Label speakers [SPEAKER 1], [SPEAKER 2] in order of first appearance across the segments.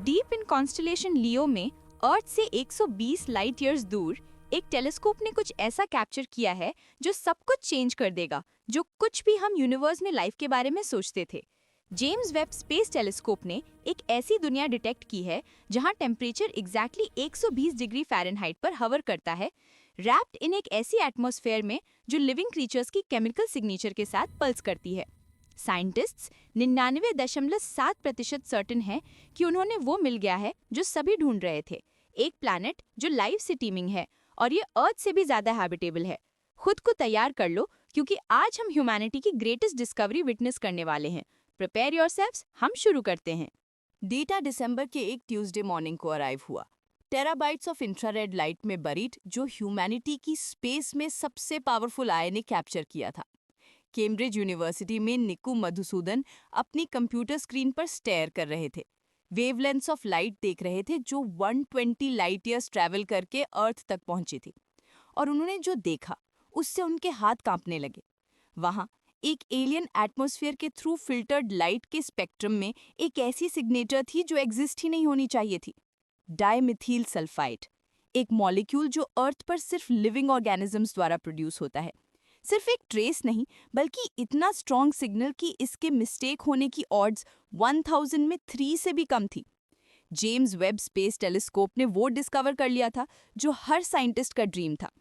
[SPEAKER 1] Deep in constellation लियो में अर्थ से 120 light years दूर एक टेलीस्कोप ने कुछ ऐसा कैप्चर किया है जो सब कुछ चेंज कर देगा, जो कुछ भी हम यूनिवर्स में लाइफ के बारे में सोचते थे। जेम्स वेब स्पेस टेलीस्कोप ने एक ऐसी दुनिया डिटेक्ट की है जहां टेम्परेचर एग्जैक्टली 120 डिग्री फ़ारेनहाइट पर हवर करता है, रैप्ड इन एक ऐसी एटमॉस्फेयर में जो लिविंग क्रीचर्स की केमिकल सिग्नेचर के साथ पल्स करती है। साइंटिस्ट्स 99.7% सर्टेन है कि उन्होंने वो मिल गया है जो सभी ढूंढ रहे थे, एक प्लैनेट जो लाइफ से टीमिंग है और ये अर्थ से भी ज्यादा हैबिटेबल है। खुद को तैयार कर लो क्योंकि आज हम ह्यूमैनिटी की ग्रेटेस्ट डिस्कवरी विटनेस करने वाले हैं। प्रिपेयर योरसेल्व्स, हम शुरू करते हैं।
[SPEAKER 2] डेटा दिसंबर के एक ट्यूसडे मॉर्निंग को अराइव हुआ, टेराबाइट्स ऑफ इंफ्रारेड लाइट में बरीड, जो ह्यूमैनिटी की स्पेस में सबसे पावरफुल आई ने कैप्चर किया था। कैम्ब्रिज यूनिवर्सिटी में निकू मधुसूदन अपनी कंप्यूटर स्क्रीन पर स्टेयर कर रहे थे, वेवलेंथ्स ऑफ लाइट देख रहे थे जो 120 लाइट ईयर्स ट्रैवल करके अर्थ तक पहुंची थी। और उन्होंने जो देखा उससे उनके हाथ कांपने लगे। वहां एक एलियन एटमॉस्फेयर के थ्रू फिल्टर्ड लाइट के स्पेक्ट्रम में एक ऐसी सिग्नेचर थी जो एग्जिस्ट ही नहीं होनी चाहिए थी। डाइमिथाइल सल्फाइड, एक मॉलिक्यूल जो अर्थ पर सिर्फ लिविंग ऑर्गेनिजम्स द्वारा प्रोड्यूस होता है। सिर्फ एक ट्रेस नहीं, बल्कि इतना स्ट्रॉन्ग सिग्नल कि इसके मिस्टेक होने की ऑड्स 1000 में 3 से भी कम थी। जेम्स वेब स्पेस टेलीस्कोप ने वो डिस्कवर कर लिया था जो हर साइंटिस्ट का ड्रीम था,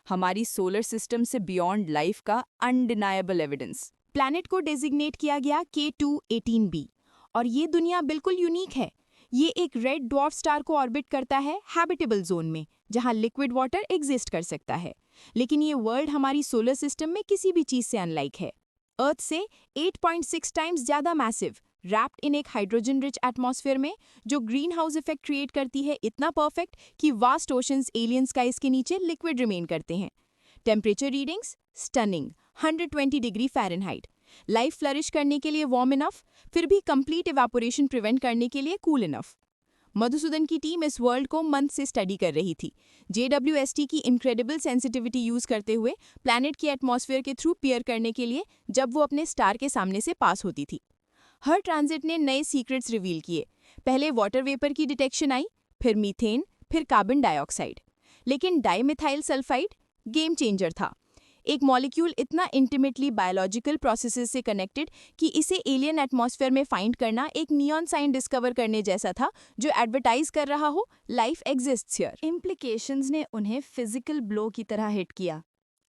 [SPEAKER 2] हमारी सोलर सिस्टम से बियॉन्ड लाइफ का अनडिनायबल एविडेंस। प्लैनेट को डेजिग्नेट किया गया K2-18b और ये दुनिया बिल्कुल यूनिक है। ये एक रेड ड्वार्फ स्टार को ऑर्बिट करता है हैबिटेबल जोन में, जहां लिक्विड वाटर एग्जिस्ट कर सकता है। लेकिन ये वर्ल्ड हमारी सोलर सिस्टम में किसी भी चीज से अनलाइक है। अर्थ से 8.6 टाइम्स ज्यादा मैसिव, रैप्ड इन एक हाइड्रोजन रिच एटमॉस्फेयर में जो ग्रीन हाउस इफेक्ट क्रिएट करती है, इतना परफेक्ट कि वास्ट ओशंस एलियन स्काइज के नीचे लिक्विड रिमेन करते हैं। Temperature readings stunning, 120 degree Fahrenheit. Life flourish करने के लिए वार्म इनफ, फिर भी कंप्लीट इवेपोरेशन प्रिवेंट करने के लिए कूल इनफ। मधुसूदन की टीम इस वर्ल्ड को मंथ से स्टडी कर रही थी, JWST की इनक्रेडिबल सेंसिटिविटी यूज करते हुए प्लैनेट की एटमॉस्फेयर के थ्रू पियर करने के लिए जब वो अपने स्टार के सामने से पास होती थी। हर ट्रांजिट ने नए सीक्रेट्स रिवील किए। पहले वाटर वेपर की डिटेक्शन आई, फिर मीथेन, फिर कार्बन डाइऑक्साइड। लेकिन डाइमिथाइल सल्फाइड गेम चेंजर था। एक मॉलिक्यूल इतना इंटीमेटली बायोलॉजिकल प्रोसेसेस से कनेक्टेड कि इसे एलियन एटमॉस्फेयर में फाइंड करना एक नियॉन साइन डिस्कवर करने जैसा था जो एडवर्टाइज कर रहा हो लाइफ एग्जिस्ट्स हियर। इम्प्लीकेशंस ने उन्हें फिजिकल ब्लो की तरह हिट किया।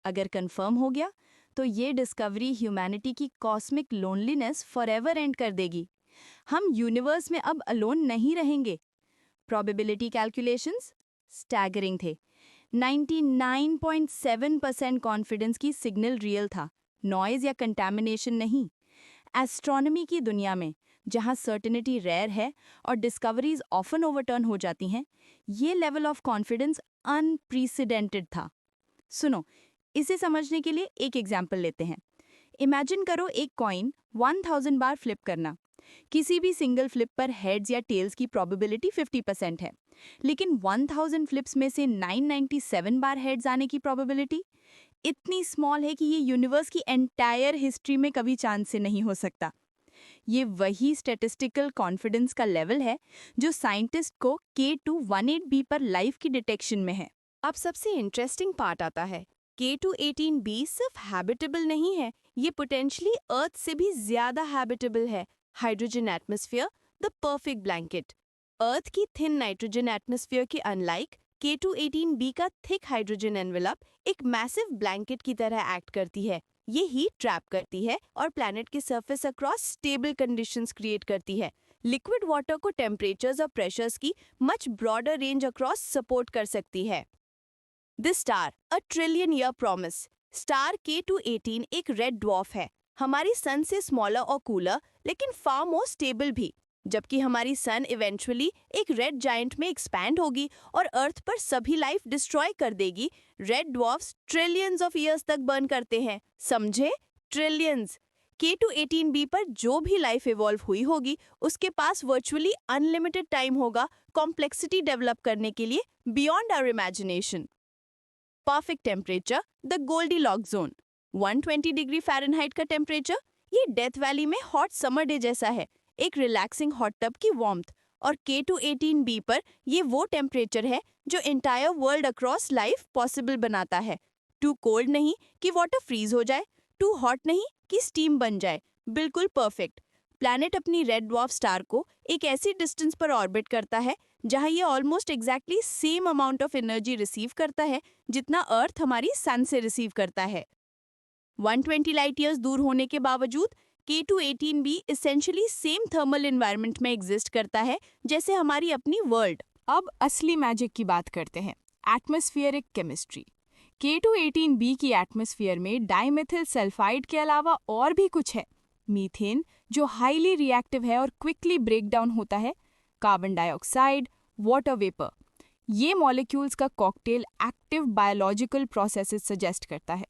[SPEAKER 2] अगर कंफर्म हो गया तो ये डिस्कवरी ह्यूमैनिटी की कॉस्मिक लोनलीनेस फॉरएवर एंड कर देगी। हम यूनिवर्स में अब अलोन नहीं रहेंगे। प्रोबेबिलिटी कैलकुलेशंस स्टैगरिंग थे। 99.7% कॉन्फिडेंस की सिग्नल रियल था, नॉइज या कंटैमिनेशन नहीं। एस्ट्रोनॉमी की दुनिया में जहां सर्टेनिटी रेयर है और डिस्कवरीज ऑफन ओवरटर्न हो जाती हैं, ये लेवल ऑफ कॉन्फिडेंस अनप्रेसिडेंटेड था। सुनो, इसे समझने के लिए एक एग्जाम्पल लेते हैं। इमेजिन करो एक कॉइन 1000 बार फ्लिप करना। किसी भी सिंगल फ्लिप पर हेड्स या टेल्स की प्रोबेबिलिटी 50% है, लेकिन 1000 फ्लिप्स में से 997 बार हेड्स आने की प्रोबेबिलिटी इतनी स्मॉल है कि ये यूनिवर्स की एंटायर हिस्ट्री में कभी चांस से नहीं हो सकता। ये वही स्टैटिस्टिकल कॉन्फिडेंस का लेवल है जो साइंटिस्ट को K2-18b पर लाइफ की डिटेक्शन में है। अब सबसे इंटरेस्टिंग पार्ट आता है। K2-18b सिर्फ हैबिटेबल नहीं है, ये पोटेंशियली अर्थ से भी ज्यादा हैबिटेबल है। Hydrogen atmosphere, the perfect blanket. Earth की थिन नाइट्रोजन एटमॉस्फेयर के अनलाइक K2-18b का थिक हाइड्रोजन एनवेलप एक मैसिव ब्लैंकेट की तरह एक्ट करती है। ये हीट ट्रैप करती है और प्लैनेट के surface across stable conditions create करती है। लिक्विड वाटर को टेम्परेचर्स और प्रेशर्स की much broader range across support कर सकती है। This star, a trillion year promise. Star K2-18 एक रेड ड्वार्फ है, हमारी सन से स्मॉलर और कूलर, लेकिन फार मोर स्टेबल भी। जबकि हमारी सन इवेंचुअली एक रेड जायंट में एक्सपैंड होगी और अर्थ पर सभी लाइफ डिस्ट्रॉय कर देगी, red dwarfs trillions of years तक बर्न करते हैं, समझे? ट्रिलियंस। K2-18b पर जो भी लाइफ इवॉल्व हुई होगी उसके पास वर्चुअली अनलिमिटेड टाइम होगा कॉम्प्लेक्सिटी डेवलप करने के लिए beyond our imagination. Perfect temperature, the Goldilocks zone. 120 degree Fahrenheit का टेम्परेचर, ये डेथ वैली में हॉट समर डे जैसा है। एक रिलैक्सिंग हॉट टब की वार्मथ और K218b पर ये वो टेम्परेचर है जो entire world across life possible बनाता है। टू कोल्ड नहीं कि वाटर फ्रीज हो जाए, टू हॉट नहीं कि स्टीम बन जाए, बिल्कुल परफेक्ट। प्लैनेट अपनी रेड ड्वार्फ स्टार को एक ऐसी डिस्टेंस पर ऑर्बिट करता है जहां ये almost exactly same amount of energy receive करता है जितना अर्थ हमारी सन से रिसीव करता है। 120 लाइट ईयर्स दूर होने के बावजूद K218b essentially same thermal environment में एग्जिस्ट करता है जैसे हमारी अपनी वर्ल्ड।
[SPEAKER 3] अब असली मैजिक की बात करते हैं, एटमॉस्फेरिक केमिस्ट्री। K218b की एटमॉस्फेयर में डाइमेथिल सल्फाइड के अलावा और भी कुछ है। मीथेन जो हाईली रिएक्टिव है और क्विकली ब्रेक डाउन होता है, कार्बन डाइऑक्साइड, वाटर वेपर। ये मॉलिक्यूल्स का cocktail active biological processes suggest करता है।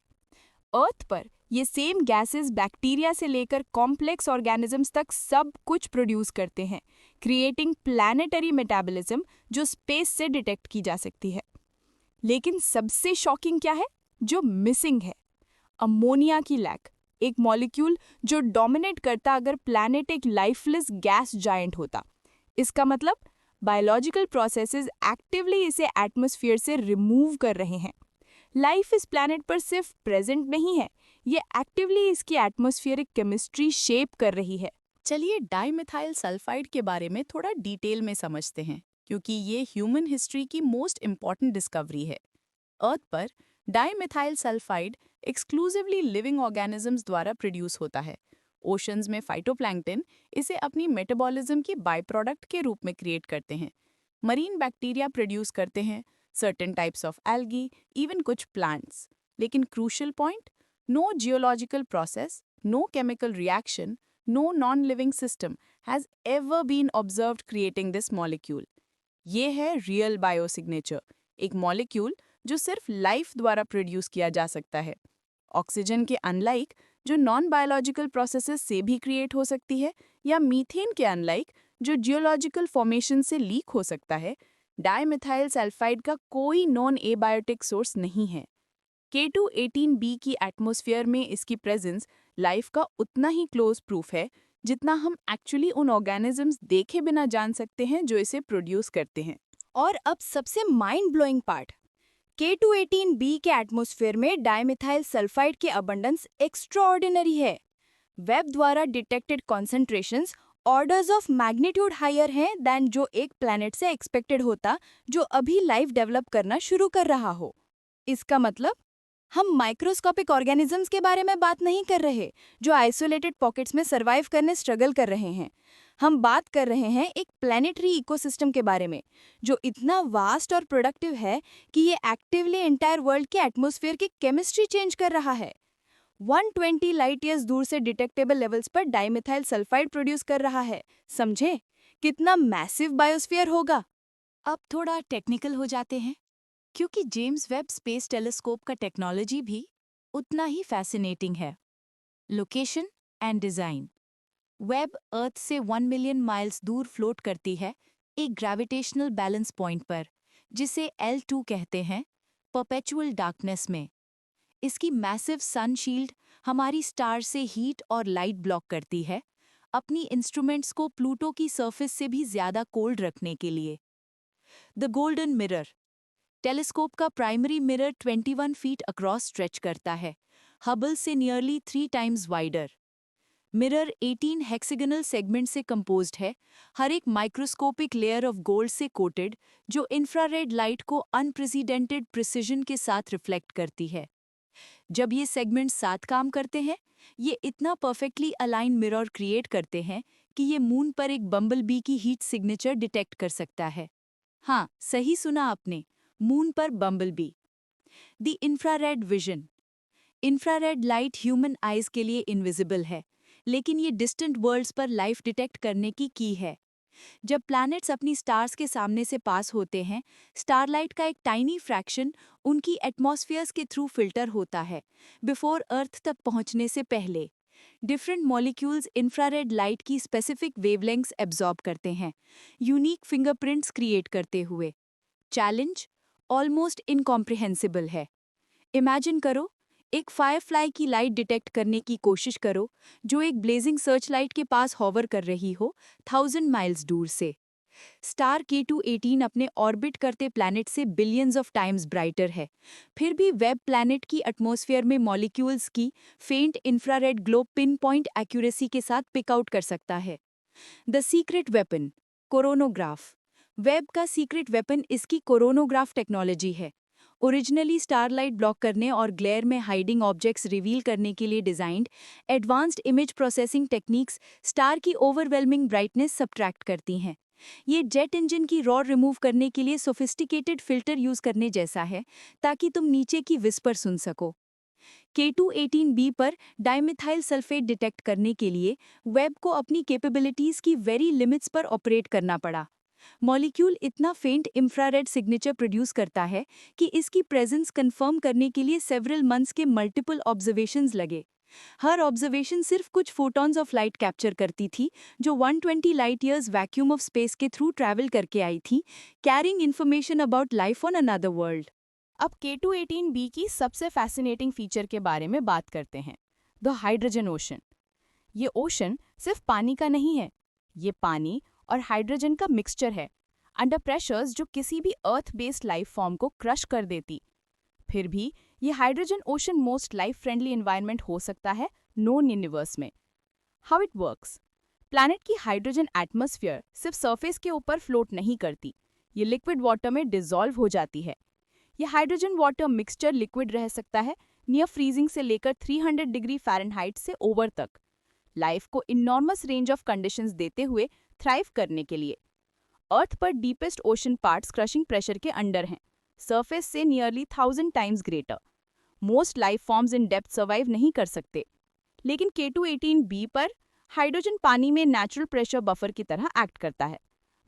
[SPEAKER 3] अर्थ पर ये सेम गैसेस बैक्टीरिया से लेकर कॉम्प्लेक्स ऑर्गेनिजम्स तक सब कुछ प्रोड्यूस करते हैं, क्रिएटिंग प्लैनेटरी मेटाबॉलिज्म जो स्पेस से डिटेक्ट की जा सकती है। लेकिन सबसे शॉकिंग क्या है जो मिसिंग है? अमोनिया की लैक, एक मॉलिक्यूल जो डोमिनेट करता अगर प्लैनेट एक लाइफलेस गैस जायंट होता। इसका मतलब बायोलॉजिकल प्रोसेसेस एक्टिवली इसे एटमॉस्फेयर से रिमूव कर रहे हैं। लाइफ इस प्लैनेट पर सिर्फ प्रेजेंट नहीं है, ये एक्टिवली इसकी एटमॉस्फेरिक केमिस्ट्री शेप कर रही है।
[SPEAKER 2] चलिए डाइमिथाइल सल्फाइड के बारे में थोड़ा डिटेल में समझते हैं, क्योंकि ये ह्यूमन हिस्ट्री की मोस्ट इम्पॉर्टेंट डिस्कवरी है। अर्थ पर dimethyl sulphide exclusively living organisms द्वारा प्रोड्यूस होता है। ओशंस में फाइटोप्लैंक्टन इसे अपनी मेटाबॉलिज्म की बाय प्रोडक्ट के रूप में क्रिएट करते हैं। मरीन बैक्टीरिया प्रोड्यूस करते हैं, certain types of algae, even कुछ प्लांट्स। लेकिन crucial point, no geological process, no chemical reaction, no non living system has ever been observed creating this molecule. ये है रियल बायोसिग्नेचर, एक molecule जो सिर्फ life द्वारा प्रोड्यूस किया जा सकता है। ऑक्सीजन के अनलाइक जो नॉन बायोलॉजिकल प्रोसेसेस से भी क्रिएट हो सकती है, या मीथेन के अनलाइक जो जियोलॉजिकल फॉर्मेशन से लीक हो सकता है, डाइमिथाइल सल्फाइड का कोई नॉन एबायोटिक सोर्स नहीं है। K218b की एटमॉस्फेयर में इसकी प्रेजेंस लाइफ का उतना ही क्लोज प्रूफ है जितना हम एक्चुअली उन ऑर्गेनिजम्स देखे बिना जान सकते हैं जो इसे प्रोड्यूस करते हैं।
[SPEAKER 1] और अब सबसे माइंड ब्लोइंग पार्ट, K218b के एटमॉस्फेयर में डाइमिथाइल सल्फाइड की अबंडेंस एक्स्ट्राऑर्डिनरी है। वेब द्वारा detected concentrations orders of magnitude higher हैं दैन जो एक प्लैनेट से एक्सपेक्टेड होता जो अभी लाइफ डेवलप करना शुरू कर रहा हो। इसका मतलब हम माइक्रोस्कोपिक ऑर्गेनिजम्स के बारे में बात नहीं कर रहे जो आइसोलेटेड पॉकेट्स में सर्वाइव करने स्ट्रगल कर रहे हैं। हम बात कर रहे हैं एक प्लैनेटरी इकोसिस्टम के बारे में जो इतना वास्ट और प्रोडक्टिव है कि ये एक्टिवली एंटायर वर्ल्ड के एटमॉस्फेयर की केमिस्ट्री चेंज कर रहा है। 120 लाइट ईयर्स दूर से डिटेक्टेबल लेवल्स पर डाइमिथाइल सल्फाइड प्रोड्यूस कर रहा है। समझे कितना मैसिव बायोस्फीयर होगा? अब थोड़ा टेक्निकल हो जाते हैं, क्योंकि जेम्स वेब स्पेस टेलीस्कोप का टेक्नोलॉजी भी उतना ही फैसिनेटिंग है। लोकेशन एंड डिज़ाइन, वेब अर्थ से 1 मिलियन माइल्स दूर फ्लोट करती है एक ग्रेविटेशनल बैलेंस पॉइंट पर, जिसे L2 कहते हैं, परपेचुअल डार्कनेस में। इसकी मैसिव सन शील्ड हमारी स्टार से हीट और लाइट ब्लॉक करती है, अपनी इंस्ट्रूमेंट्स को प्लूटो की सरफेस से भी ज्यादा कोल्ड रखने के लिए। द गोल्डन मिरर, टेलीस्कोप का primary mirror 21 feet across stretch करता है, हबल से nearly 3 times wider. Mirror 18 hexagonal segment से कंपोज्ड है, हर एक माइक्रोस्कोपिक लेयर ऑफ गोल्ड से कोटेड, जो इंफ्रारेड लाइट को अनप्रेसिडेंटेड प्रिसिजन के साथ रिफ्लेक्ट करती है। जब ये सेगमेंट्स साथ काम करते हैं, ये इतना परफेक्टली अलाइन मिरर क्रिएट करते हैं कि ये मून पर एक बम्बल बी की हीट सिग्नेचर डिटेक्ट कर सकता है। हाँ, सही सुना आपने, मून पर बम्बल B. The infrared vision, infrared light human eyes के लिए इनविजिबल है, लेकिन ये डिस्टेंट वर्ल्ड्स पर लाइफ डिटेक्ट करने की है। जब प्लैनेट्स अपनी स्टार्स के सामने से पास होते हैं, स्टारलाइट का एक टाइनी फ्रैक्शन उनकी एटमॉस्फेयर्स के थ्रू फिल्टर होता है बिफोर अर्थ तक पहुंचने से पहले। डिफरेंट मॉलिक्यूल्स इंफ्रारेड लाइट की स्पेसिफिक वेवलेंथ्स एब्जॉर्ब करते हैं, यूनिक फिंगरप्रिंट्स क्रिएट करते हुए। चैलेंज ऑलमोस्ट इनकॉम्प्रिहेंसिबल है। इमेजिन करो, एक फायरफ्लाई की लाइट डिटेक्ट करने की कोशिश करो जो एक ब्लेजिंग सर्च लाइट के पास हॉवर कर रही हो 1000 माइल्स दूर से। स्टार K2-18 अपने ऑर्बिट करते प्लैनेट से बिलियंस ऑफ टाइम्स ब्राइटर है। फिर भी वेब प्लैनेट की एटमॉस्फेयर में मॉलिक्यूल्स की फेंट infrared glow pin point accuracy के साथ पिक आउट कर सकता है। The secret weapon, coronagraph. Web का सीक्रेट वेपन इसकी कोरोनोग्राफ टेक्नोलॉजी है। ओरिजिनली स्टारलाइट ब्लॉक करने और ग्लेयर में हाइडिंग ऑब्जेक्ट्स रिवील करने के लिए designed advanced image processing techniques star की ओवरवेलमिंग ब्राइटनेस सब्ट्रैक्ट करती हैं। ये जेट इंजन की रॉ रिमूव करने के लिए सोफिस्टिकेटेड फिल्टर यूज करने जैसा है, ताकि तुम नीचे की विस्पर सुन सको। K2-18b पर डाइमिथाइल सल्फेट डिटेक्ट करने के लिए वेब को अपनी कैपेबिलिटीज की वेरी लिमिट्स पर ऑपरेट करना पड़ा। मॉलिक्यूल इतना फेंट इंफ्रारेड सिग्नेचर प्रोड्यूस करता है कि इसकी प्रेजेंस कंफर्म करने के लिए सेवरल मंथ्स के मल्टीपल ऑब्जर्वेशंस लगे। हर ऑब्जर्वेशन सिर्फ कुछ फोटॉन्स ऑफ लाइट कैप्चर करती थी, जो 120 light years vacuum of space के थ्रू ट्रैवल करके आई थी, carrying information about life on another world.
[SPEAKER 3] अब K2-18b की सबसे फैसिनेटिंग फीचर के बारे में बात करते हैं, द हाइड्रोजन ओशन। ये ओशन सिर्फ पानी का नहीं है, ये पानी और हाइड्रोजन का मिक्सचर है, अंडर प्रेशर्स जो किसी भी अर्थ बेस्ड लाइफ फॉर्म को क्रश कर देती। फिर भी ये hydrogen ocean most life friendly environment हो सकता है नोन यूनिवर्स में। How it works. प्लैनेट की हाइड्रोजन एटमॉस्फेयर सिर्फ सरफेस के ऊपर फ्लोट नहीं करती, ये लिक्विड वाटर में डिसॉल्व हो जाती है। ये हाइड्रोजन वाटर मिक्सचर लिक्विड रह सकता है नियर फ्रीजिंग से लेकर 300 डिग्री फ़ारेनहाइट से ओवर तक, लाइफ को इनॉर्मस रेंज ऑफ कंडीशंस देते हुए थ्राइव करने के लिए। अर्थ पर deepest ocean parts crushing pressure के अंडर हैं, सरफेस से nearly 1000 times greater. Most life forms in depth survive नहीं कर सकते, लेकिन K2-18b पर हाइड्रोजन पानी में नेचुरल प्रेशर बफर की तरह एक्ट करता है,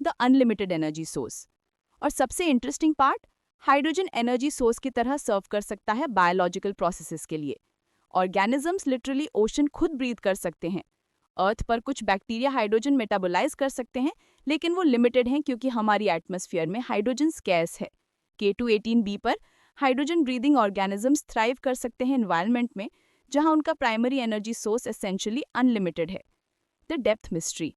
[SPEAKER 3] द अनलिमिटेड एनर्जी सोर्स। और सबसे interesting part, hydrogen energy source की तरह सर्व कर सकता है बायोलॉजिकल प्रोसेसेस के लिए। ऑर्गेनिजम्स लिटरली ओशन खुद ब्रीथ कर सकते हैं। अर्थ पर कुछ बैक्टीरिया हाइड्रोजन मेटाबोलाइज कर सकते हैं, लेकिन वो लिमिटेड हैं क्योंकि हमारी एटमॉस्फेयर में हाइड्रोजन स्कैर्स है। K2-18b पर हाइड्रोजन ब्रीदिंग ऑर्गेनिजम्स थ्राइव कर सकते हैं एनवायरनमेंट में जहां उनका primary energy source essentially unlimited है। The depth mystery.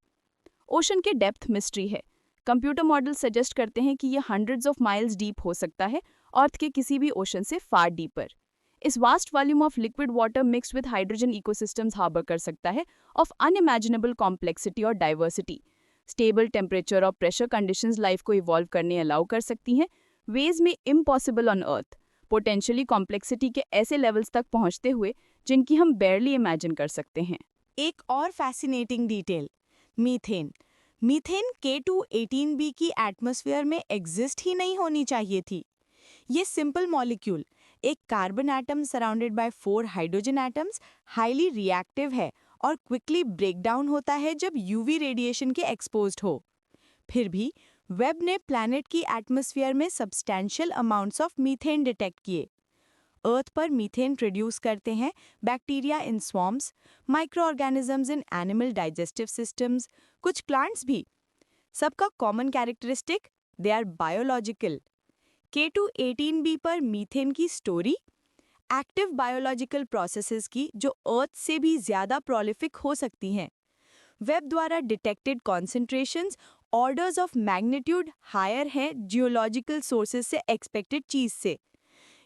[SPEAKER 3] ओशन के डेप्थ मिस्ट्री है। कंप्यूटर मॉडल सजेस्ट करते हैं कि ये हंड्रेड्स ऑफ माइल्स डीप हो सकता है, अर्थ के किसी भी ओशन से फार डीपर। इस vast volume of liquid water mixed with hydrogen ecosystems harbour कर सकता है ऑफ अनइमेजिनेबल कॉम्प्लेक्सिटी और डाइवर्सिटी। स्टेबल टेम्परेचर और प्रेशर कंडीशंस लाइफ को इवॉल्व करने अलाउ कर सकती हैं, वेज में impossible on earth, potentially complexity के ऐसे लेवल्स तक पहुंचते हुए जिनकी हम बेयरली इमेजिन कर सकते हैं।
[SPEAKER 2] एक और fascinating detail, methane. Methane K2-18b की एटमॉस्फेयर में एग्जिस्ट ही नहीं होनी चाहिए थी। ये सिंपल मॉलिक्यूल, एक carbon atom surrounded by 4 hydrogen atoms, highly reactive है और क्विकली ब्रेक डाउन होता है जब यूवी रेडिएशन के एक्सपोज्ड हो। फिर भी वेब ने प्लैनेट की एटमॉस्फेयर में substantial amounts of methane detect किए। अर्थ पर मीथेन प्रोड्यूस करते हैं bacteria in swarms, micro organisms in animal digestive systems, कुछ प्लांट्स भी। सबका common characteristic, they are biological. K2-18b पर मीथेन की स्टोरी, एक्टिव बायोलॉजिकल प्रोसेसेस की जो अर्थ से भी ज़्यादा प्रोलिफिक हो सकती हैं। वेब द्वारा detected concentrations orders of magnitude higher हैं जियोलॉजिकल सोर्सेज से एक्सपेक्टेड चीज़ से।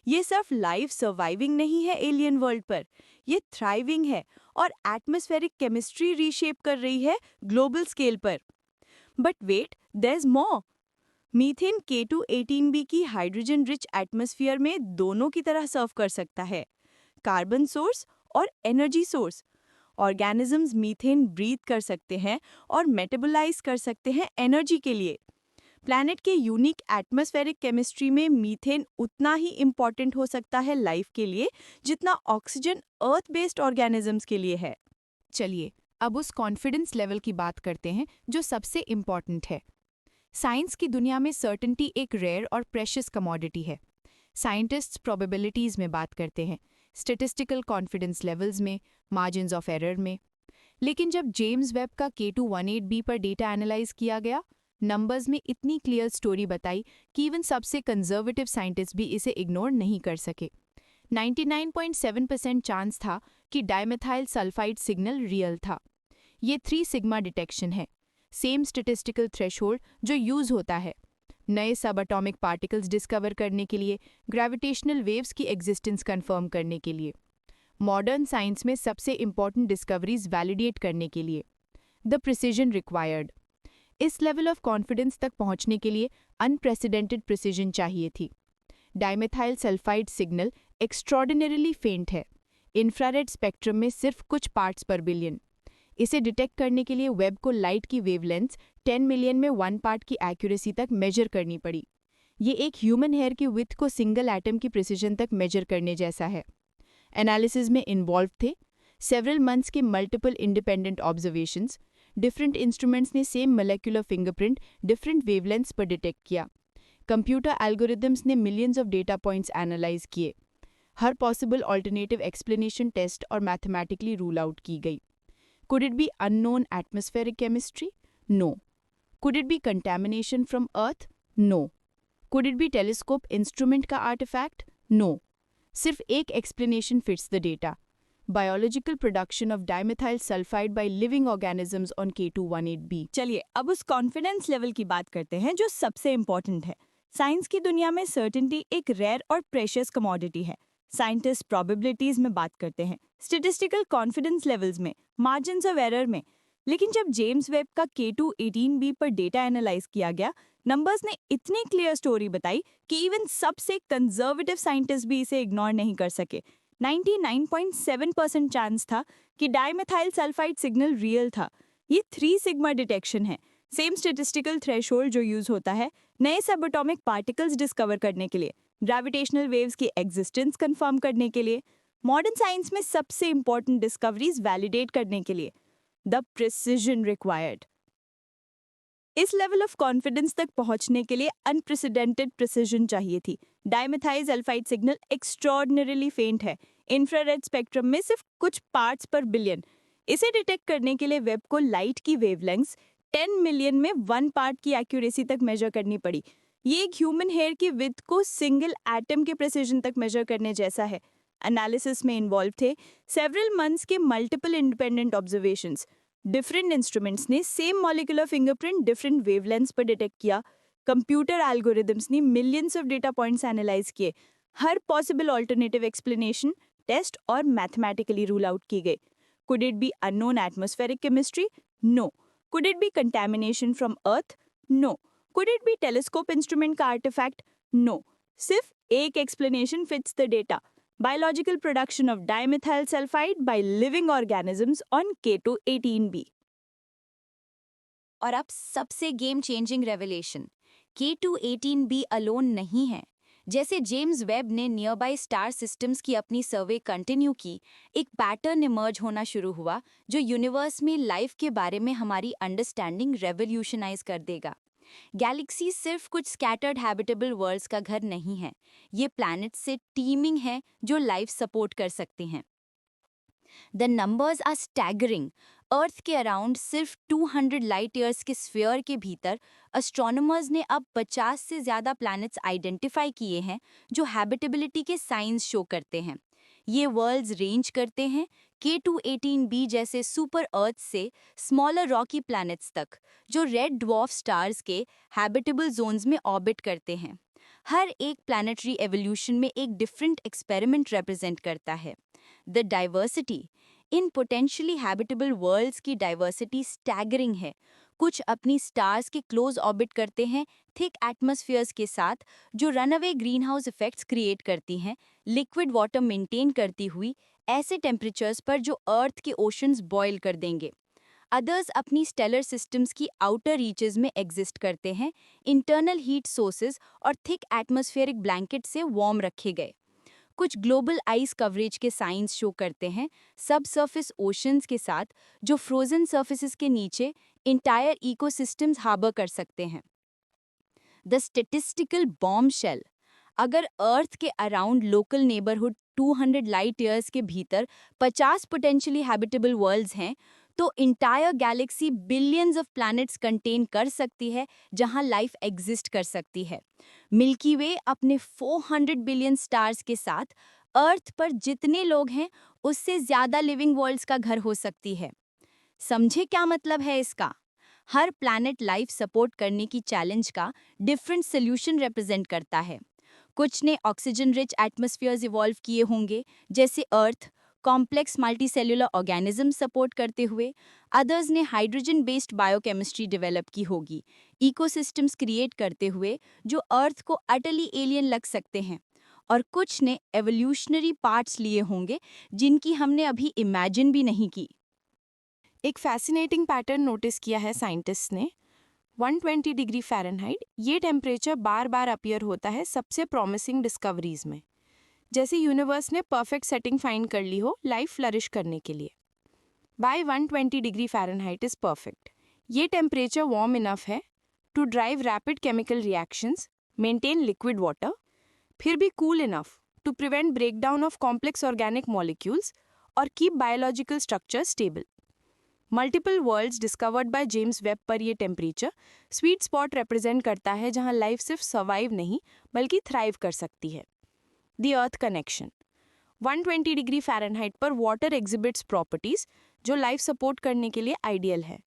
[SPEAKER 2] ये सिर्फ लाइफ सर्वाइविंग नहीं है एलियन वर्ल्ड पर, ये थ्राइविंग है और एटमॉस्फेरिक केमिस्ट्री रीशेप कर रही है ग्लोबल स्केल पर। But wait, there is more. Methane K2-18b की हाइड्रोजन रिच एटमॉस्फेयर में दोनों की तरह सर्व कर सकता है, कार्बन सोर्स और energy source. Organisms methane breathe कर सकते हैं और मेटाबोलाइज कर सकते हैं एनर्जी के लिए। प्लैनेट के यूनिक एटमॉस्फेरिक केमिस्ट्री में मीथेन उतना ही इम्पॉर्टेंट हो सकता है लाइफ के लिए जितना ऑक्सीजन अर्थ बेस्ड ऑर्गेनिजम्स के लिए है।
[SPEAKER 3] चलिए अब उस कॉन्फिडेंस लेवल की बात करते हैं जो सबसे इम्पॉर्टेंट है। साइंस की दुनिया में सर्टेनिटी एक रेयर और प्रेशियस कमोडिटी है। साइंटिस्ट्स प्रोबेबिलिटीज़ में बात करते हैं, स्टैटिस्टिकल कॉन्फिडेंस लेवल्स में, मार्जिन्स ऑफ एरर में। लेकिन जब जेम्स वेब का K2-18b पर डेटा एनालाइज किया गया, नंबर्स में इतनी क्लियर स्टोरी बताई कि इवन सबसे कंजर्वेटिव साइंटिस्ट भी इसे इग्नोर नहीं कर सके। 99.7% चांस था कि डाइमेथाइल सल्फाइड सिग्नल रियल था। ये 3 सिग्मा डिटेक्शन है। सेम स्टैटिस्टिकल थ्रेशोल्ड जो यूज़ होता है नए सब एटॉमिक पार्टिकल्स डिस्कवर करने के लिए, ग्रेविटेशनल वेव्स की एग्जिस्टेंस कंफर्म करने के लिए, मॉडर्न साइंस में सबसे इम्पॉर्टेंट डिस्कवरीज वैलिडेट करने के लिए। The precision required. इस लेवल ऑफ कॉन्फिडेंस तक पहुंचने के लिए अनप्रेसिडेंटेड प्रिसीजन चाहिए थी। डाइमेथाइल सल्फाइड सिग्नल एक्स्ट्रॉर्डिनरीली फेंट है, इंफ्रारेड स्पेक्ट्रम में सिर्फ कुछ पार्ट्स पर बिलियन। इसे डिटेक्ट करने के लिए वेब को लाइट की वेवलेंथ 10 मिलियन में 1 पार्ट की एक्यूरेसी तक मेजर करनी पड़ी। ये एक ह्यूमन हेयर की विड्थ को सिंगल एटम की प्रिसीजन तक मेजर करने जैसा है। एनालिसिस में इन्वॉल्व थे सेवरल मंथ्स के multiple independent observations. Different instruments ने same molecular fingerprint different wavelengths पर डिटेक्ट किया। कंप्यूटर एल्गोरिदम्स ने millions of data points analyse किए। हर पॉसिबल ऑल्टरनेटिव एक्सप्लेनेशन टेस्ट और मैथमेटिकली रूल आउट की गई। Could it be unknown atmospheric chemistry? No. Could it be contamination from Earth? No. Could it be telescope instrument का artifact? No. सिर्फ एक explanation fits the data. Biological production of dimethyl sulfide by living organisms on K218b.
[SPEAKER 2] चलिए अब उस confidence level की बात करते हैं जो सबसे इम्पोर्टेंट है। साइंस की दुनिया में सर्टेनिटी एक रेयर और प्रेशियस कमोडिटी है। साइंटिस्ट प्रोबेबिलिटीज में बात करते हैं, स्टैटिस्टिकल कॉन्फिडेंस लेवल्स में, मार्जिन्स ऑफ एरर में। लेकिन जब जेम्स वेब का K218b पर डेटा एनालाइज किया गया, नंबर्स ने इतनी क्लियर स्टोरी बताई कि इवन सबसे कंजर्वेटिव साइंटिस्ट भी इसे इग्नोर नहीं कर सके। 99.7% चांस था कि डाइमेथाइल सल्फाइड सिग्नल रियल था। ये 3 सिग्मा डिटेक्शन है, सेम स्टैटिस्टिकल थ्रेशोल्ड जो यूज होता है नए सब एटॉमिक पार्टिकल्स डिस्कवर करने के लिए, ग्रेविटेशनल वेव्स की एग्जिस्टेंस कंफर्म करने के लिए, मॉडर्न साइंस में सबसे इंपॉर्टेंट डिस्कवरीज वैलिडेट करने के लिए। The precision required. इस लेवल ऑफ कॉन्फिडेंस तक पहुंचने के लिए अनप्रेसिडेंटेड प्रिसिजन चाहिए थी। डाइमेथाइल सल्फाइड सिग्नल एक्स्ट्रॉर्डिनरीली फेंट है, इंफ्रारेड स्पेक्ट्रम में सिर्फ कुछ पार्ट्स पर बिलियन। इसे डिटेक्ट करने के लिए वेब को लाइट की वेवलेंथ्स 10 मिलियन में 1 पार्ट की एक्यूरेसी तक मेजर करनी पड़ी। ये एक ह्यूमन हेयर की विड्थ को सिंगल एटम के प्रिसिजन तक मेजर करने जैसा है। एनालिसिस में इन्वॉल्व थे सेवरल मंथ्स के multiple independent observations. Different instruments ने same molecular fingerprint different wavelengths पर डिटेक्ट किया। कंप्यूटर एल्गोरिदम्स ने millions of data points analyse किए। हर पॉसिबल ऑल्टरनेटिव एक्सप्लेनेशन, टेस्ट और मैथमेटिकली रूल आउट की गई। Could it be unknown atmospheric chemistry? No. Could it be contamination from earth? No. Could it be telescope instrument का artefact? No. सिर्फ एक explanation fits the data, biological production of dimethyl sulphide by living organisms on K218b।
[SPEAKER 1] और अब सबसे game changing revelation, K218b alone नहीं है। जैसे James Webb ने नियर बाय स्टार सिस्टम्स की अपनी सर्वे कंटिन्यू की, एक पैटर्न इमर्ज होना शुरू हुआ जो यूनिवर्स में लाइफ के बारे में हमारी अंडरस्टैंडिंग रेवोल्यूशनाइज कर देगा। गैलेक्सी सिर्फ कुछ स्कैटर्ड हैबिटेबल वर्ल्ड्स का घर नहीं है, ये प्लैनेट्स से टीमिंग है जो लाइफ सपोर्ट कर सकते हैं। The numbers are staggering. Earth के अराउंड सिर्फ 200 लाइट ईयर्स के स्फीयर के भीतर एस्ट्रोनॉमर्स ने अब 50 से ज़्यादा प्लैनेट्स आइडेंटिफाई किए हैं जो हैबिटेबिलिटी के साइंस शो करते हैं। ये वर्ल्ड्स रेंज करते हैं K218b जैसे सुपर अर्थ से स्मॉलर रॉकी प्लैनेट्स तक, जो रेड ड्वार्फ स्टार्स के हैबिटेबल जोन्स में ऑर्बिट करते हैं। हर एक प्लैनेटरी एवोल्यूशन में एक डिफरेंट एक्सपेरिमेंट रिप्रेजेंट करता है। The diversity in potentially habitable worlds की डाइवर्सिटी स्टैगरिंग है। कुछ अपनी स्टार्स के क्लोज ऑर्बिट करते हैं थिक एटमॉस्फेयर्स के साथ, जो रनअवे ग्रीनहाउस इफेक्ट्स क्रिएट करती हैं, लिक्विड वाटर मेंटेन करती हुई ऐसे टेम्परेचर्स पर जो अर्थ के ओशंस बॉयल कर देंगे। अदर्स अपनी स्टेलर सिस्टम्स की आउटर रीचेस में एग्जिस्ट करते हैं, इंटरनल हीट सोर्सेज और थिक एटमॉस्फेरिक ब्लैंकेट से वार्म रखे गए। कुछ ग्लोबल आइस कवरेज के साइंस शो करते हैं सब सरफेस ओशंस के साथ, जो फ्रोजन सर्फेसिस के नीचे इंटायर इकोसिस्टम्स हार्बर कर सकते हैं। द स्टैटिस्टिकल बॉम्बशेल, अगर अर्थ के around local neighbourhood 200 light years के भीतर 50 पोटेंशियली हैबिटेबल वर्ल्ड्स हैं, तो entire Galaxy billions of planets contain कर सकती है जहां लाइफ एग्जिस्ट कर सकती है। मिल्की वे अपने 400 बिलियन स्टार्स के साथ अर्थ पर जितने लोग हैं उससे ज़्यादा लिविंग वर्ल्ड्स का घर हो सकती है। समझे क्या मतलब है इसका? हर प्लैनेट लाइफ सपोर्ट करने की चैलेंज का डिफरेंट सोल्यूशन रिप्रेजेंट करता है। कुछ ने ऑक्सीजन रिच एटमॉस्फेयर्स इवॉल्व किए होंगे, जैसे अर्थ कॉम्प्लेक्स मल्टीसेल्युलर ऑर्गेनिज्म सपोर्ट करते हुए। अदर्स ने हाइड्रोजन बेस्ड बायोकेमिस्ट्री डेवलप की होगी, इकोसिस्टम्स क्रिएट करते हुए जो अर्थ को अटली एलियन लग सकते हैं। और कुछ ने एवोल्यूशनरी पार्ट्स लिए होंगे जिनकी हमने अभी इमेजिन भी नहीं की।
[SPEAKER 3] एक फैसिनेटिंग पैटर्न नोटिस किया है साइंटिस्ट ने। 120 डिग्री फ़ारेनहाइट, ये टेम्परेचर बार बार अपीयर होता है सबसे प्रॉमिसिंग डिस्कवरीज में, जैसे यूनिवर्स ने परफेक्ट सेटिंग फाइंड कर ली हो लाइफ फ्लरिश करने के लिए। By 120 degree Fahrenheit is perfect. ये टेम्परेचर वार्म इनफ है to drive rapid chemical reactions, maintain liquid water, फिर भी cool enough to prevent breakdown of complex organic molecules और keep biological structure stable. Multiple worlds discovered by James Webb पर यह temperature sweet spot represent करता है जहां life सिर्फ survive नहीं बल्कि थ्राइव कर सकती है। The earth connection. 120 degree Fahrenheit पर वाटर एग्जिबिट्स प्रॉपर्टीज जो लाइफ सपोर्ट करने के लिए आइडियल है।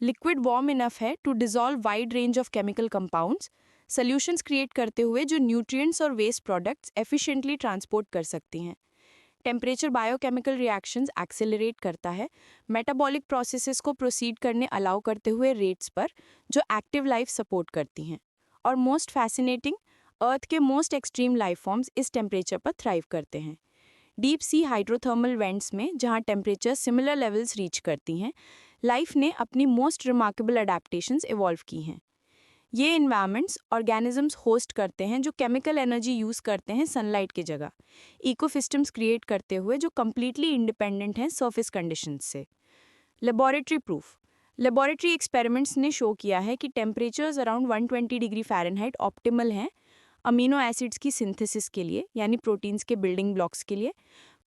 [SPEAKER 3] लिक्विड वार्म इनफ है to dissolve wide range of chemical compounds, solutions create करते हुए जो न्यूट्रिएंट्स और वेस्ट प्रोडक्ट्स एफिशिएंटली ट्रांसपोर्ट कर सकती हैं। टेम्परेचर बायोकेमिकल रिएक्शंस एक्सेलरेट करता है, मेटाबॉलिक प्रोसेसेस को प्रोसीड करने अलाउ करते हुए रेट्स पर जो एक्टिव लाइफ सपोर्ट करती हैं। और मोस्ट फैसिनेटिंग, अर्थ के मोस्ट एक्सट्रीम लाइफ फॉर्म्स इस टेम्परेचर पर थ्राइव करते हैं। डीप सी हाइड्रोथर्मल वेंट्स में जहां टेम्परेचर सिमिलर लेवल्स रीच करती हैं, लाइफ ने अपनी मोस्ट रिमार्केबल अडेप्टेशंस इवॉल्व की हैं। ये इन्वायरमेंट्स ऑर्गेनिजम्स होस्ट करते हैं जो केमिकल एनर्जी यूज़ करते हैं सनलाइट की जगह, इकोसिस्टम्स क्रिएट करते हुए जो कम्प्लीटली इंडिपेंडेंट हैं सरफेस कंडीशंस से। Laboratory proof. लेबोरेटरी एक्सपेरिमेंट्स ने शो किया है कि temperatures around 120 degree Fahrenheit optimal हैं अमीनो एसिड्स की सिंथेसिस के लिए, यानी प्रोटीन्स के बिल्डिंग ब्लॉक्स के लिए,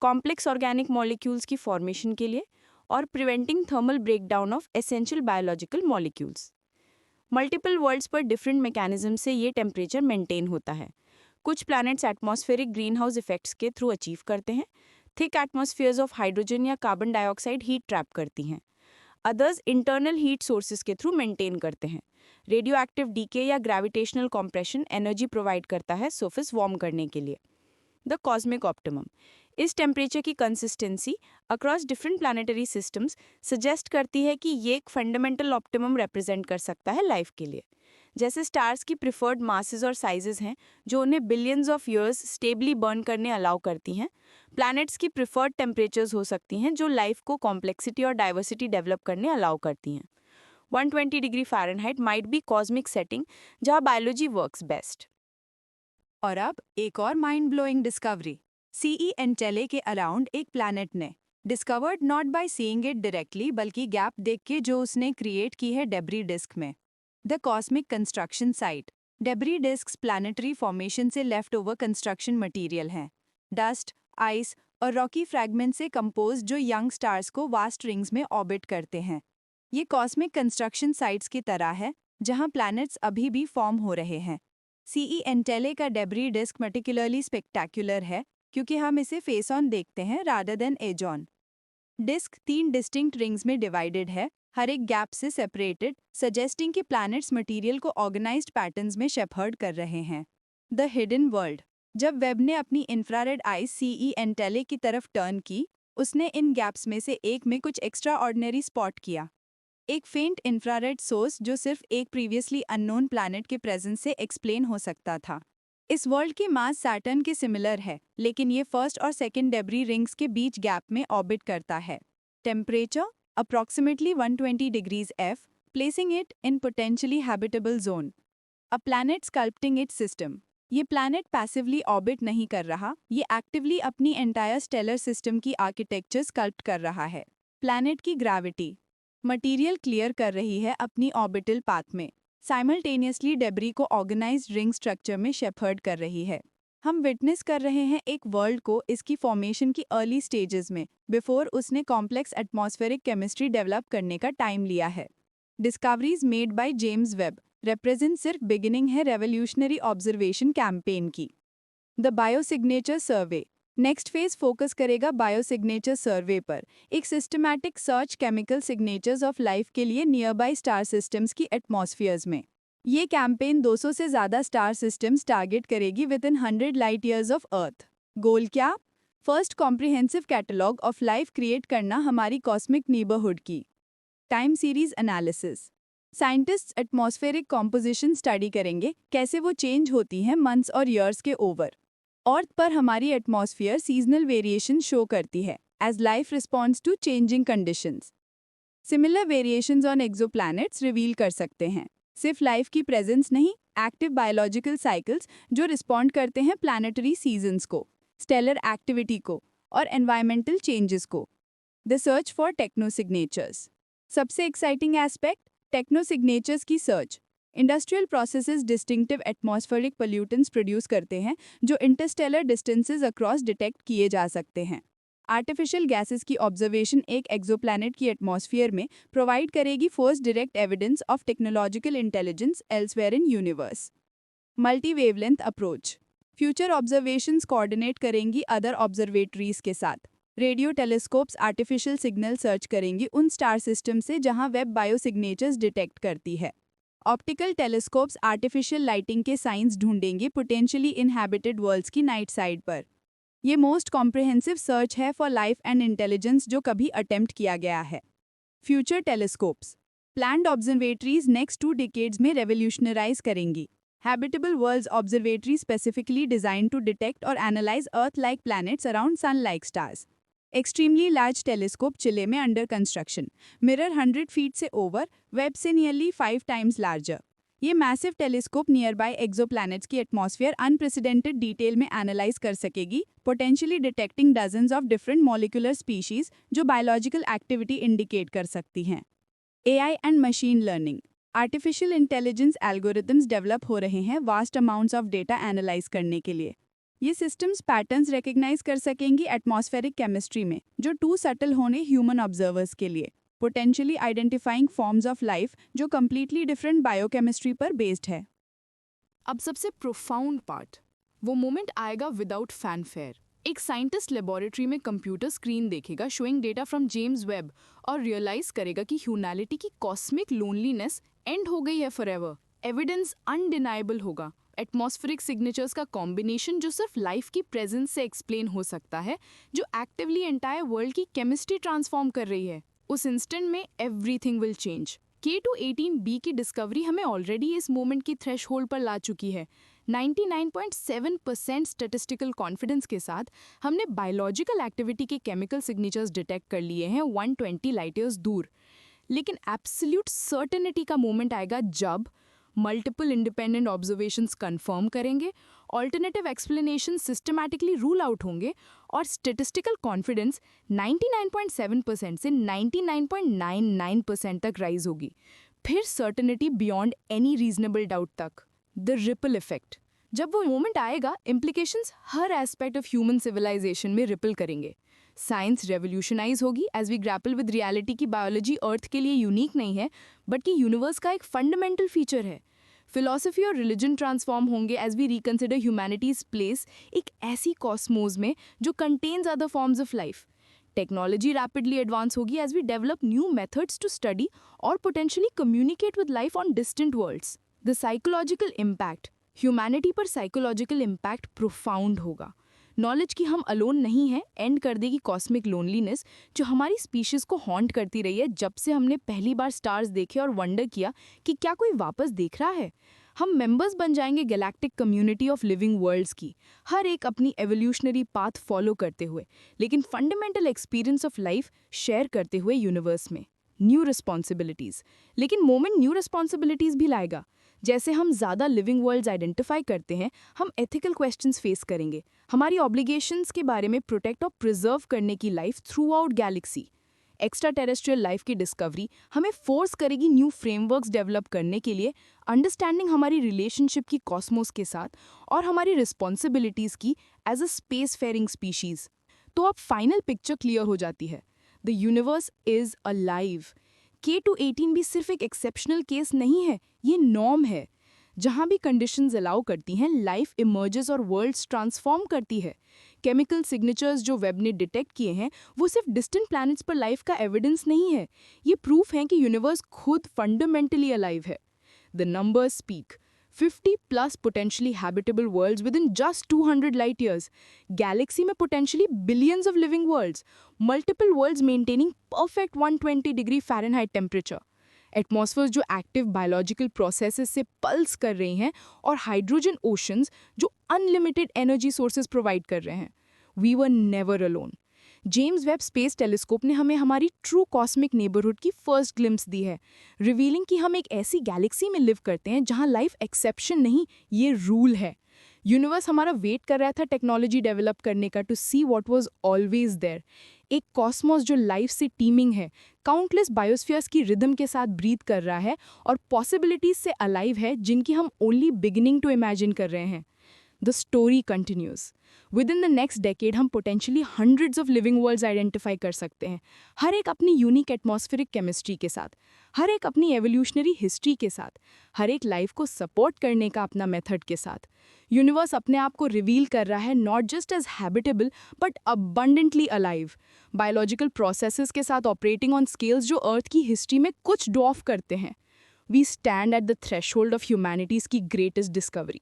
[SPEAKER 3] कॉम्प्लेक्स ऑर्गेनिक मॉलिक्यूल्स की फॉर्मेशन के लिए और preventing thermal breakdown of essential biological molecules. Multiple worlds पर डिफरेंट मैकेनिज्म से ये टेम्परेचर मेंटेन होता है। कुछ planets atmospheric green house effects के थ्रू अचीव करते हैं। थिक एटमॉस्फेयर्स ऑफ हाइड्रोजन या कार्बन डाइऑक्साइड हीट ट्रैप करती हैं। अदर्स इंटरनल हीट सोर्सेज के थ्रू मेंटेन करते हैं। रेडियो एक्टिव डीके या ग्रेविटेशनल कॉम्प्रेशन एनर्जी प्रोवाइड करता है सरफेस वार्म करने के लिए। The cosmic optimum. इस टेम्परेचर की consistency across different planetary systems suggest करती है कि ये एक फंडामेंटल ऑप्टिमम रिप्रेजेंट कर सकता है लाइफ के लिए। जैसे स्टार्स की प्रिफर्ड मासेस और साइजेस हैं जो उन्हें billions of years stably burn करने अलाउ करती हैं, प्लैनेट्स की प्रिफर्ड टेम्परेचर्स हो सकती हैं जो लाइफ को कॉम्प्लेक्सिटी और डाइवर्सिटी डेवलप करने अलाउ करती हैं। 120 degree Fahrenheit might be cosmic setting जहाँ बायोलॉजी वर्क्स बेस्ट।
[SPEAKER 1] और अब एक और माइंड ब्लोइंग डिस्कवरी। सीई एंटेले के अराउंड एक प्लैनेट ने discovered not by seeing it directly बल्कि गैप देख के जो उसने क्रिएट की है डेब्री डिस्क में। The cosmic construction site. Debris discs planetary formation से लेफ्ट ओवर कंस्ट्रक्शन मटेरियल हैं। डस्ट, आइस और रॉकी फ्रैगमेंट से कंपोज जो यंग स्टार्स को वास्ट रिंग्स में ऑर्बिट करते हैं। ये कॉस्मिक कंस्ट्रक्शन साइट्स की तरह है जहां प्लैनेट्स अभी भी फॉर्म हो रहे हैं। सीई एंटेले का डेब्री डिस्क पर्टिकुलरली स्पेक्टैक्युलर है क्योंकि हम इसे फेस ऑन देखते हैं rather than edge on. Disc 3 distinct rings में डिवाइडेड है, हर एक गैप से सेपरेटेड, सजेस्टिंग कि प्लैनेट्स मटेरियल को ऑर्गेनाइज्ड पैटर्न्स में शेपर्ड कर रहे हैं। The hidden world. जब वेब ने अपनी इंफ्रारेड आइज सीई एंटेले की तरफ टर्न की, उसने इन गैप्स में से एक में कुछ एक्स्ट्रा ऑर्डिनरी स्पॉट किया। एक फेंट इंफ्रारेड सोर्स जो सिर्फ एक प्रीवियसली अननोन प्लैनेट के प्रेजेंस से एक्सप्लेन हो सकता था। इस वर्ल्ड की मास सैटर्न के सिमिलर है, लेकिन ये फर्स्ट और सेकंड डेब्री रिंग्स के बीच गैप में ऑर्बिट करता है। Temperature approximately 120 degrees F, placing it in potentially habitable zone. A planet sculpting it's system. ये प्लैनेट पैसिवली ऑर्बिट नहीं कर रहा, ये एक्टिवली अपनी एंटायर स्टेलर सिस्टम की आर्किटेक्चर स्कल्प्ट कर रहा है। प्लैनेट की ग्रेविटी मटेरियल क्लियर कर रही है अपनी ऑर्बिटल पाथ में, साइमल्टेनियसली डेब्री को ऑर्गेनाइज्ड रिंग स्ट्रक्चर में शेपर्ड कर रही है। हम विटनेस कर रहे हैं एक वर्ल्ड को इसकी फॉर्मेशन की अर्ली स्टेजेस में, बिफोर उसने कॉम्प्लेक्स एटमॉस्फेरिक केमिस्ट्री डेवलप करने का टाइम लिया है। Discoveries made by James web represent सिर्फ बिगिनिंग है रेवोल्यूशनरी ऑब्जर्वेशन कैंपेन की। The biosignature survey.
[SPEAKER 3] Next phase focus करेगा बायोसिग्नेचर सर्वे पर, एक systematic search chemical signatures of life के लिए नियर बाय स्टार सिस्टम्स की एटमॉस्फेयर्स में। ये कैंपेन 200 से ज़्यादा स्टार सिस्टम्स टारगेट करेगी within 100 light years of earth. Goal क्या? First comprehensive catalogue of life create करना हमारी कॉस्मिक नीबरहुड की। Time series analysis. Scientists atmospheric composition study करेंगे, कैसे वो चेंज होती हैं मंथ्स और ईयर्स के ओवर। अर्थ पर हमारी एटमॉस्फेयर सीजनल वेरिएशन शो करती है as life responds to changing conditions. Similar variations on exoplanets reveal कर सकते हैं सिर्फ लाइफ की प्रेजेंस नहीं, एक्टिव बायोलॉजिकल साइकिल्स जो रिस्पॉन्ड करते हैं प्लैनेटरी सीजन्स को, स्टेलर एक्टिविटी को और एनवायरमेंटल चेंजेस को। The search for technosignatures. सबसे एक्साइटिंग एस्पेक्ट, टेक्नोसिग्नेचर्स की search. Industrial processes distinctive atmospheric pollutants produce करते हैं जो इंटरस्टेलर डिस्टेंसेस अक्रॉस डिटेक्ट किए जा सकते हैं। आर्टिफिशियल गैसेस की ऑब्जर्वेशन एक एक्सोप्लैनेट की एटमॉस्फेयर में प्रोवाइड करेगी first direct evidence of technological intelligence elsewhere in universe. Multi wavelength approach. Future observations coordinate करेंगी अदर ऑब्जर्वेटरीज के साथ। Radio telescopes artificial signal search करेंगी उन स्टार सिस्टम से जहां वेब बायोसिग्नेचर्स डिटेक्ट करती है। ऑप्टिकल टेलीस्कोप्स आर्टिफिशियल लाइटिंग के साइंस ढूंढेंगे पोटेंशियली इनहैबिटेड वर्ल्ड्स की नाइट साइड पर। ये मोस्ट कॉम्प्रिहेंसिव सर्च है फॉर लाइफ एंड इंटेलिजेंस जो कभी अटेम्प्ट किया गया है। Future telescopes planned observatories next 2 decades में रेवोल्यूशनराइज करेंगी। Habitable worlds observatory specifically design to detect और analyse earth like planets around sun like stars. Extremely large telescope Chile में under construction, mirror 100 feet से over, web से nearly 5 times larger. ये massive telescope near by exoplanets की atmosphere unprecedented detail में analyse कर सकेगी, potentially detecting dozens of different molecular species जो biological activity indicate कर सकती हैं। AI and machine learning. Artificial intelligence algorithms develop हो रहे हैं vast amounts of data analyse करने के लिए। ये सिस्टम्स पैटर्न्स रिकग्नाइज कर सकेंगी एटमॉस्फेरिक केमिस्ट्री में जो टू सटल होने ह्यूमन ऑब्जर्वर्स के लिए, potentially identifying forms of life जो कंप्लीटली डिफरेंट बायोकेमिस्ट्री पर बेस्ड है।
[SPEAKER 2] अब सबसे प्रोफाउंड पार्ट, वो मोमेंट आएगा विदाउट फैनफेयर। एक साइंटिस्ट लेबोरेटरी में कंप्यूटर स्क्रीन देखेगा showing data from James Webb और रियलाइज करेगा कि ह्यूमैनिटी की कॉस्मिक लोनलीनेस एंड हो गई है फॉरएवर। एविडेंस अनडिनाइबल होगा। एटमॉस्फेरिक सिग्नेचर्स का कॉम्बिनेशन जो सिर्फ लाइफ की प्रेजेंस से एक्सप्लेन हो सकता है, जो एक्टिवली एंटायर वर्ल्ड की केमिस्ट्री ट्रांसफॉर्म कर रही है। उस इंस्टेंट में एवरीथिंग विल चेंज। K218b की डिस्कवरी हमें ऑलरेडी इस मोमेंट की थ्रेशहोल्ड पर ला चुकी है। 99.7% स्टैटिस्टिकल कॉन्फिडेंस के साथ हमने बायोलॉजिकल एक्टिविटी के केमिकल सिग्नेचर्स डिटेक्ट कर लिए हैं 120 लाइट ईयर्स दूर। लेकिन एब्सोल्यूट सर्टेनिटी का मोमेंट आएगा जब मल्टीपल इंडिपेंडेंट ऑब्जर्वेशंस कंफर्म करेंगे, alternative explanation systematically rule out होंगे और स्टैटिस्टिकल कॉन्फिडेंस 99.7% से 99.99% तक राइज होगी। फिर certainty beyond any reasonable doubt तक। The ripple effect. जब वो मोमेंट आएगा, इम्प्लीकेशंस हर एस्पेक्ट ऑफ ह्यूमन सिविलाइजेशन में रिपल करेंगे। साइंस रेवोल्यूशनाइज होगी as we grapple with reality की बायोलॉजी अर्थ के लिए यूनिक नहीं है, बल्कि यूनिवर्स का एक फंडामेंटल फीचर है। फिलॉसफी और रिलीजन ट्रांसफॉर्म होंगे as we reconsider humanity's place एक ऐसी कॉस्मोस में जो contains other forms of life. Technology rapidly advance होगी as we develop new methods to study और potentially communicate with life on distant worlds. The psychological impact. Humanity पर psychological impact profound होगा। Knowledge की हम alone नहीं है and कर देगी कॉस्मिक लोनलीनेस जो हमारी स्पीशीज को हॉन्ट करती रही है जब से हमने पहली बार स्टार्स देखे और वंडर किया कि क्या कोई वापस देख रहा है। हम मेंबर्स बन जाएंगे galactic community of living worlds की, हर एक अपनी एवोल्यूशनरी पाथ फॉलो करते हुए, लेकिन fundamental experience of life share करते हुए यूनिवर्स में। New responsibilities. लेकिन मोमेंट न्यू रिस्पॉन्सिबिलिटीज भी लाएगा। जैसे हम ज़्यादा लिविंग वर्ल्ड्स आइडेंटिफाई करते हैं, हम एथिकल क्वेश्चंस फेस करेंगे। हमारी ऑब्लिगेशंस के बारे में प्रोटेक्ट और प्रिजर्व करने की life through out Galaxy. Extra terrestrial life की डिस्कवरी हमें फोर्स करेगी न्यू फ्रेमवर्क्स डेवलप करने के लिए, अंडरस्टैंडिंग हमारी रिलेशनशिप की कॉस्मोस के साथ और हमारी रिस्पॉन्सिबिलिटीज़ की as a spacefaring species. तो अब फाइनल पिक्चर क्लियर हो जाती है। The universe is alive. K218b सिर्फ एक एक्सेप्शनल केस नहीं है, ये नॉर्म है।
[SPEAKER 3] जहाँ भी कंडीशंस अलाउ करती हैं, लाइफ इमर्जेस और वर्ल्ड्स ट्रांसफॉर्म करती है। केमिकल सिग्नेचर्स जो वेब ने डिटेक्ट किए हैं, वो सिर्फ डिस्टेंट प्लैनेट्स पर लाइफ का एविडेंस नहीं है, ये प्रूफ है कि यूनिवर्स खुद फंडामेंटली अलाइव है। The numbers speak. 50 plus potentially habitable worlds within just 200 light years. Galaxy में potentially billions of living worlds. Multiple worlds maintaining perfect 120 degree Fahrenheit temperature. Atmospheres जो active biological processes से pulse कर रही हैं और hydrogen oceans जो unlimited energy sources provide कर रहे हैं. We were never alone. James Webb space telescope ने हमें हमारी ट्रू कॉस्मिक नेबरहुड की फर्स्ट ग्लिम्स दी है, रिवीलिंग कि हम एक ऐसी गैलेक्सी में लिव करते हैं जहां लाइफ एक्सेप्शन नहीं, ये रूल है। यूनिवर्स हमारा वेट कर रहा था टेक्नोलॉजी डेवलप करने का, to see what was always there. एक कॉस्मोस जो लाइफ से टीमिंग है, काउंटलेस बायोस्फीयर्स की रिदम के साथ ब्रीथ कर रहा है और पॉसिबिलिटीज से अलाइव है जिनकी हम ओनली बिगिनिंग टू इमेजिन कर रहे हैं। The story continues. Within the next decade, हम potentially hundreds of living worlds identify कर सकते हैं, हर एक अपनी यूनिक एटमॉस्फेरिक केमिस्ट्री के साथ, हर एक अपनी एवोल्यूशनरी हिस्ट्री के साथ, हर एक लाइफ को सपोर्ट करने का अपना मेथड के साथ। यूनिवर्स अपने आप को रिवील कर रहा है not just as habitable but abundantly alive, biological processes के साथ ऑपरेटिंग ऑन स्केल्स जो अर्थ की हिस्ट्री में कुछ डॉफ करते हैं। We stand at the threshold of humanity's की greatest discovery.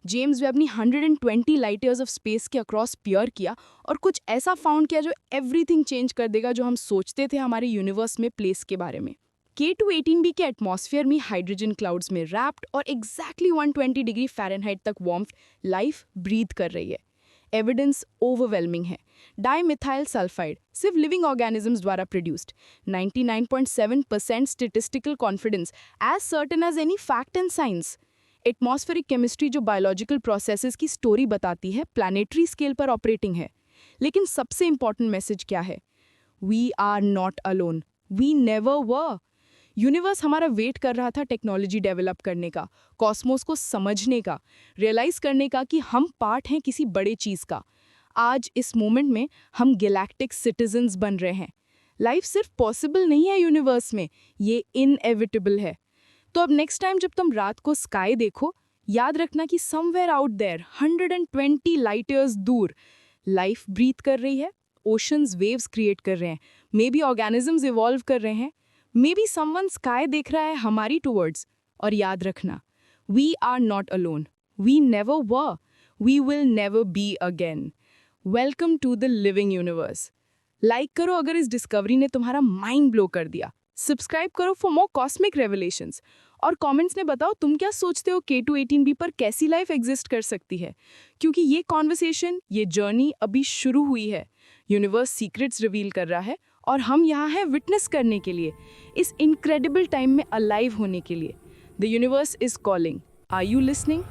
[SPEAKER 3] जेम्स वेब ने 120 लाइट ईयर्स ऑफ स्पेस के अक्रॉस पियर किया और कुछ ऐसा फाउंड किया जो एवरीथिंग चेंज कर देगा जो हम सोचते थे हमारे यूनिवर्स में प्लेस के बारे में। K2-18b के एटमॉस्फेयर में हाइड्रोजन क्लाउड्स में रैप्ड और एग्जैक्टली 120 डिग्री फ़ारेनहाइट तक वार्मथ लाइफ ब्रीथ कर रही है। एविडेंस ओवरवेलमिंग है। डाइमिथाइल सल्फाइड सिर्फ लिविंग ऑर्गेनिजम्स द्वारा produced, 99.7% statistical confidence, as certain as any fact and science. Atmospheric chemistry जो बायोलॉजिकल प्रोसेसेस की स्टोरी बताती है, प्लानिटरी स्केल पर ऑपरेटिंग है। लेकिन सबसे इंपॉर्टेंट मैसेज क्या है? We are not alone, we never were. Universe हमारा वेट कर रहा था टेक्नोलॉजी डेवलप करने का, कॉस्मोस को समझने का, रियलाइज करने का कि हम पार्ट हैं किसी बड़े चीज़ का। आज इस मोमेंट में हम गैलेक्टिक सिटीजन्स बन रहे हैं। लाइफ सिर्फ पॉसिबल नहीं है यूनिवर्स में, ये इनएविटेबल है। तो अब नेक्स्ट टाइम जब तुम रात को स्काई देखो, याद रखना कि somewhere out there 120 light years दूर लाइफ ब्रीथ कर रही है, ओशंस वेव्स क्रिएट कर रहे हैं, मे बी ऑर्गेनिजम्स इवॉल्व कर रहे हैं, मे बी समवन स्काई देख रहा है हमारी टूवर्ड्स। और याद रखना, we are not alone, we never were, we will never be again. Welcome to the living universe. Like करो अगर इस डिस्कवरी ने तुम्हारा माइंड ब्लो कर दिया, सब्सक्राइब करो फॉर मोर कॉस्मिक रेवलेशंस, और कमेंट्स में बताओ तुम क्या सोचते हो K2-18b पर कैसी लाइफ एग्जिस्ट कर सकती है, क्योंकि ये कॉन्वर्सेशन, ये जर्नी अभी शुरू हुई है। यूनिवर्स सीक्रेट्स रिवील कर रहा है और हम यहाँ हैं विटनेस करने के लिए, इस इनक्रेडिबल टाइम में अलाइव होने के लिए। The universe is calling, are you listening?